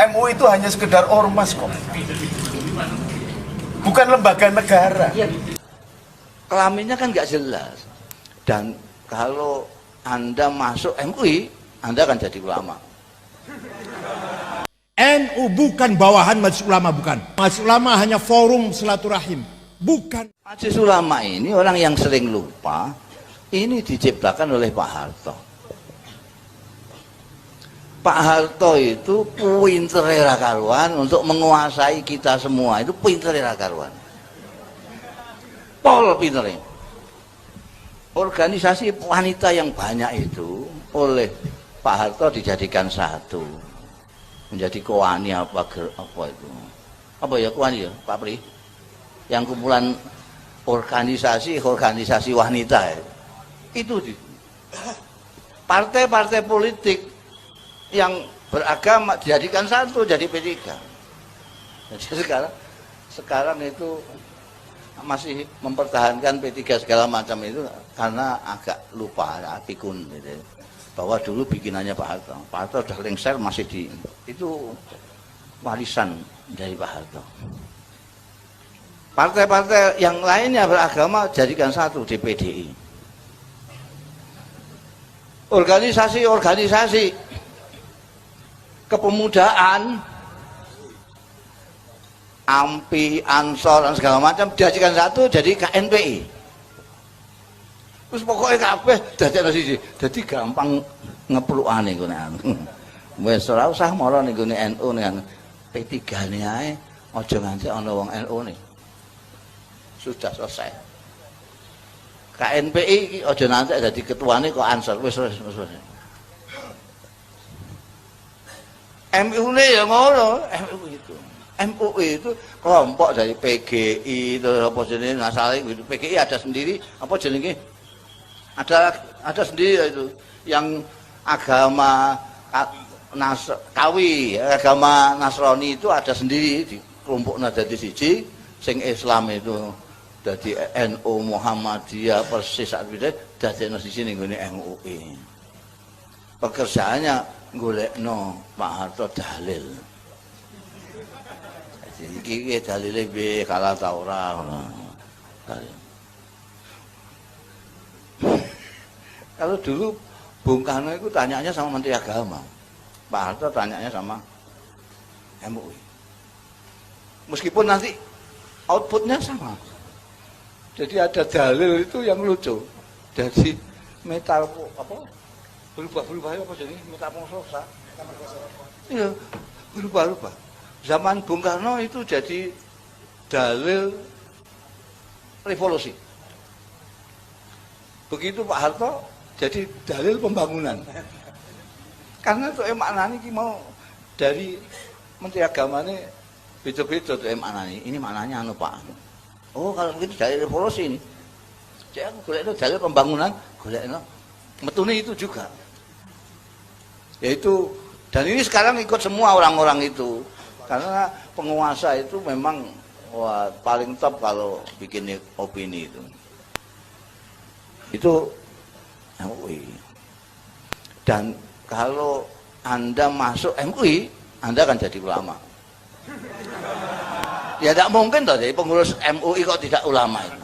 MUI itu hanya sekedar ormas kok, bukan lembaga negara. Kelaminnya kan nggak jelas. Dan kalau Anda masuk MUI, Anda akan jadi ulama. NU bukan bawahan Majelis Ulama, bukan. Majelis Ulama hanya forum silaturahim, bukan. Majelis Ulama ini orang yang sering lupa, ini diciptakan oleh Pak Harto. Pak Harto itu pinter ra karuan untuk menguasai kita semua, itu pinter ra karuan. Pol pinternya. Organisasi wanita yang banyak itu oleh Pak Harto dijadikan satu, menjadi Kowani apa itu, apa ya Kowani ya Pak Pri, yang kumpulan organisasi wanita ya. Itu di partai-partai politik yang beragama dijadikan satu, jadi P3. Jadi sekarang itu masih mempertahankan P3 segala macam itu karena agak lupa, pikun gitu. Bahwa dulu bikinannya Pak Harto. Pak Harto sudah lengser, masih itu warisan dari Pak Harto. Partai-partai yang lainnya beragama jadikan satu di PDI. Organisasi kepemudaan, AMPI, Ansor dan segala macam dijadikan satu jadi KNPI. Terus pokoknya kabeh dadekno siji. Dadi gampang ngeplukane ngene anu. Wis ora usah mara ning gone NU ning P3-ne ae, aja nganti ana wong NU-ne. Sudah selesai. KNPI iki aja nanti dadi ketuane kok Ansor, wis. MUI ya ngono, MUI itu kelompok dari PGI terus apa jenenge ngasale gitu. PGI ada sendiri, apa jenenge? Ada sendiri itu yang agama agama Nasrani itu ada sendiri di kelompoknya dadi siji, sing Islam itu dadi NU Muhammadiyah persis sak wite dadekno siji ning gone MUI. Pekerjaannya golekno Pak Harto dalil. Iki dalile piye kalah ta ora ngono. Kalau dulu Bung Karno itu tanyanya sama Menteri Agama, Pak Harto tanyanya sama MUI. Meskipun nanti outputnya sama. Jadi ada dalil itu yang lucu. Jadi metal apa? Berubah apa jadi metamorfosa? Iya, berubah. Zaman Bung Karno itu jadi dalil revolusi. Begitu Pak Harto jadi dalil pembangunan. Karena itu maknanya ini mau dari Menteri Agama ini beda-beda tuh maknanya. Ini maknanya anu Pak. Oh kalau begitu dalil revolusi ini. Jadi aku golek dalil pembangunan, golek metune itu juga. Yaitu dan ini sekarang ikut semua orang-orang itu. Karena penguasa itu memang paling top kalau bikin opini itu. Itu MUI. Dan kalau Anda masuk MUI, Anda akan jadi ulama. Ya tidak mungkin toh jadi pengurus MUI kok tidak ulama itu.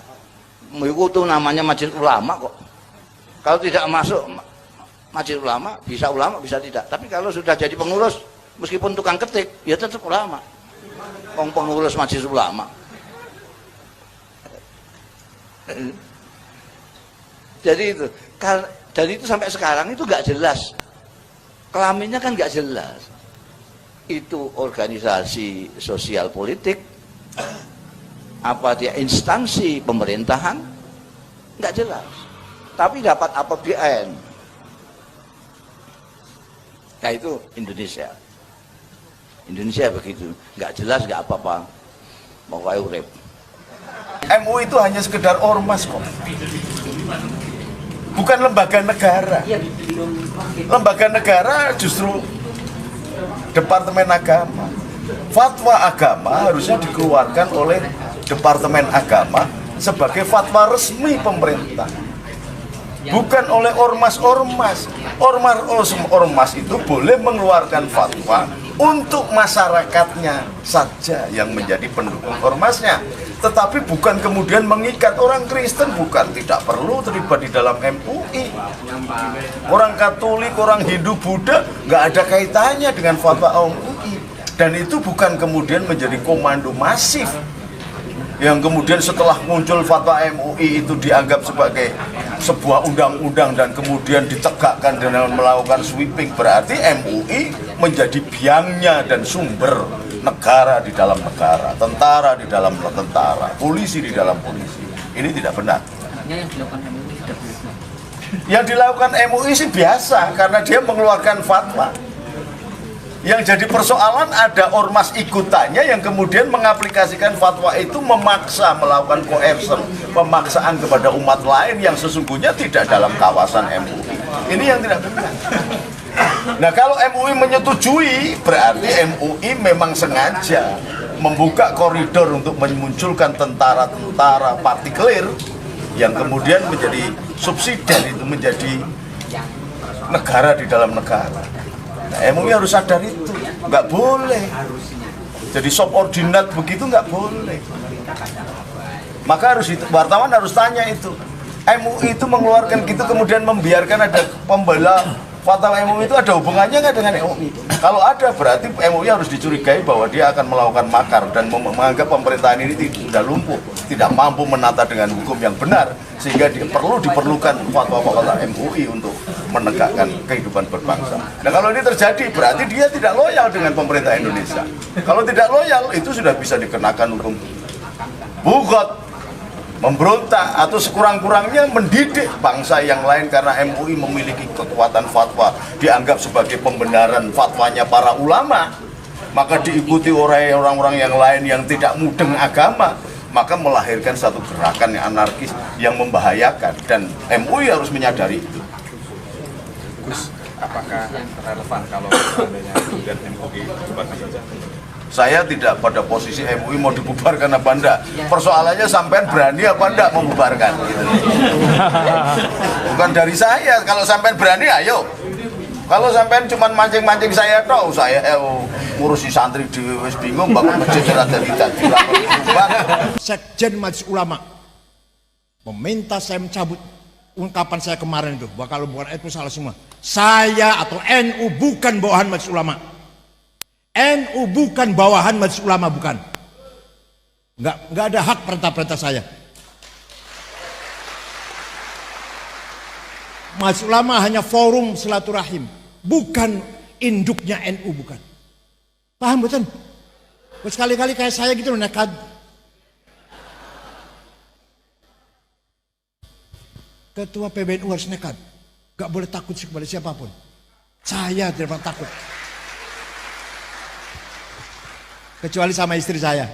Itu namanya majelis ulama kok. Kalau tidak masuk majelis ulama bisa tidak. Tapi kalau sudah jadi pengurus meskipun tukang ketik, ya tetap ulama. Pengurus majelis ulama. Jadi itu, dan itu sampai sekarang itu nggak jelas. Kelaminnya kan nggak jelas. Itu organisasi sosial politik, apa dia instansi pemerintahan, nggak jelas. Tapi dapat APBN. Nah itu Indonesia. Indonesia begitu, nggak jelas nggak apa-apa, pokoknya urip. MUI itu hanya sekedar ormas kok, bukan lembaga negara. Lembaga negara justru Departemen Agama. Fatwa agama harusnya dikeluarkan oleh Departemen Agama sebagai fatwa resmi pemerintah, bukan oleh ormas-ormas. Ormas itu boleh mengeluarkan fatwa untuk masyarakatnya saja yang menjadi pendukung ormasnya, tetapi bukan kemudian mengikat orang Kristen, bukan, tidak perlu terlibat di dalam MUI. Orang Katolik, orang Hindu, Buddha nggak ada kaitannya dengan fatwa MUI, dan itu bukan kemudian menjadi komando masif yang kemudian setelah muncul fatwa MUI itu dianggap sebagai sebuah undang-undang dan kemudian ditegakkan dengan melakukan sweeping. Berarti MUI menjadi biangnya dan sumber negara di dalam negara, tentara di dalam tentara, polisi di dalam polisi. Ini tidak benar. Yang dilakukan MUI sih biasa karena dia mengeluarkan fatwa. Yang jadi persoalan ada ormas ikutannya yang kemudian mengaplikasikan fatwa itu, memaksa melakukan coercion, pemaksaan kepada umat lain yang sesungguhnya tidak dalam kawasan MUI. Ini yang tidak benar. Nah, kalau MUI menyetujui, berarti MUI memang sengaja membuka koridor untuk memunculkan tentara-tentara partikelir yang kemudian menjadi subsidiar, itu menjadi negara di dalam negara. Nah, MUI harus sadar itu, nggak boleh. Jadi subordinat begitu nggak boleh. Maka harus wartawan harus tanya itu. MUI itu mengeluarkan gitu kemudian membiarkan ada pembela fatwa MUI itu ada hubungannya nggak dengan MUI? Kalau ada, berarti MUI harus dicurigai bahwa dia akan melakukan makar dan menganggap pemerintahan ini sudah lumpuh, tidak mampu menata dengan hukum yang benar, sehingga diperlukan fatwa-fatwa MUI untuk menegakkan kehidupan berbangsa. Nah, kalau ini terjadi, berarti dia tidak loyal dengan pemerintah Indonesia. Kalau tidak loyal, itu sudah bisa dikenakan hukum bugot, memberontak, atau sekurang-kurangnya mendidik bangsa yang lain karena MUI memiliki kekuatan fatwa, dianggap sebagai pembenaran fatwanya para ulama, maka diikuti oleh orang-orang yang lain yang tidak mudeng agama, maka melahirkan satu gerakan yang anarkis yang membahayakan, dan MUI harus menyadari itu. Gus, apakah relevan kalau seandainya kemudian MUI dibubarkan saja? Saya tidak pada posisi MUI mau dibubarkan apa enggak. Persoalannya sampean berani apa enggak membubarkan. Bukan dari saya. Kalau sampean berani, ayo. Kalau sampean cuma mancing-mancing saya toh, saya ngurusi santri di wis bingung bangun masjid rada dadi. Sekjen Majelis Ulama meminta saya mencabut ungkapan saya kemarin itu, bahwa kalau bukan itu salah semua. Saya atau NU bukan bawahan Majelis Ulama. NU bukan bawahan Majelis Ulama, bukan. Nggak ada hak perintah-perintah saya. Majelis Ulama hanya forum silaturahim, bukan induknya NU, bukan. Paham betul? Sekali-kali kayak saya gitu loh, nekat. Ketua PBNU harus nekat, nggak boleh takut kepada siapapun. Saya tidak pernah takut, kecuali sama istri saya.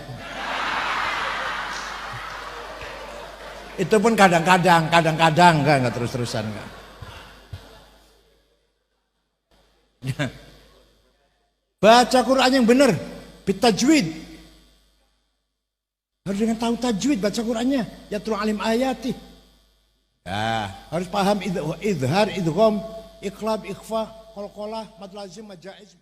Itu pun kadang-kadang enggak terus-terusan enggak. Baca Quran yang benar, bitajwid. Harus dengan tahu tajwid baca Qurannya, yatlu alim ayati. Ya, harus paham izhar, idgham, iqlab, ikhfa, qalqalah, mad lazim, mad jaiz.